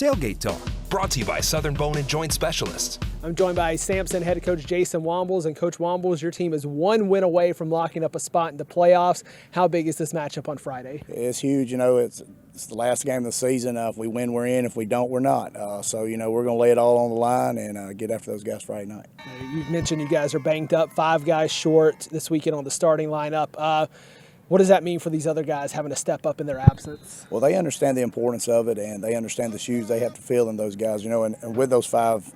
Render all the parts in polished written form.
Tailgate Talk, brought to you by SouthernBone&Joint Specialists. I'm joined by Sampson head coach Jason Wombles. And Coach Wombles, your team is one win away from locking up a spot in the playoffs. How big is this matchup on Friday? It's huge. You know, it's the last game of the season. If we win, we're in. If we don't, we're not. So, you know, we're going to lay it all on the line and get after those guys Friday night. You've mentioned you guys are banged up, 5 guys short this weekend on the starting lineup. What does that mean for these other guys having to step up in their absence? Well, they understand the importance of it, and they understand the shoes they have to fill in those guys. You know, and with those 5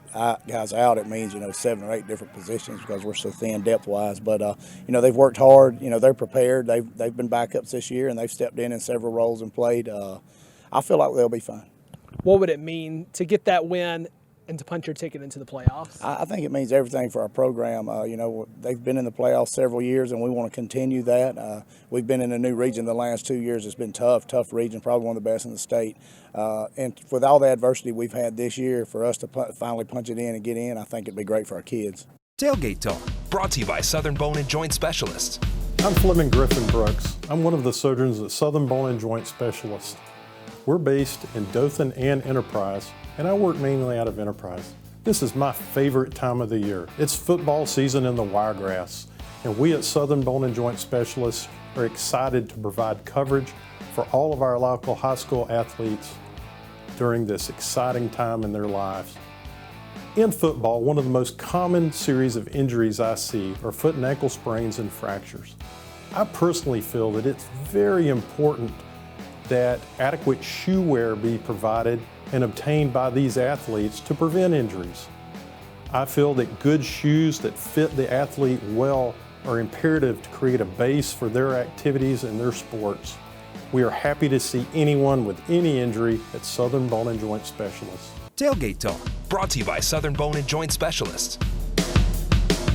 guys out, it means, 7 or 8 different positions because we're so thin depth-wise. But, they've worked hard. They're prepared. They've been backups this year, and they've stepped in several roles and played. I feel like they'll be fine. What would it mean to get that win and to punch your ticket into the playoffs? I think it means everything for our program. They've been in the playoffs several years, and we want to continue that. We've been in a new region the last 2 years. It's been tough region, probably one of the best in the state. And with all the adversity we've had this year, for us to finally punch it in and get in, I think it'd be great for our kids. Tailgate Talk, brought to you by SouthernBone&Joint Specialists. I'm Fleming Griffin Brooks. I'm one of the surgeons at SouthernBone&Joint Specialists. We're based in Dothan and Enterprise, and I work mainly out of Enterprise. This is my favorite time of the year. It's football season in the Wiregrass, and we at SouthernBone&Joint Specialists are excited to provide coverage for all of our local high school athletes during this exciting time in their lives. In football, one of the most common series of injuries I see are foot and ankle sprains and fractures. I personally feel that it's very important that adequate shoe wear be provided and obtained by these athletes to prevent injuries. I feel that good shoes that fit the athlete well are imperative to create a base for their activities and their sports. We are happy to see anyone with any injury at SouthernBone&Joint Specialists. Tailgate Talk, brought to you by SouthernBone&Joint Specialists.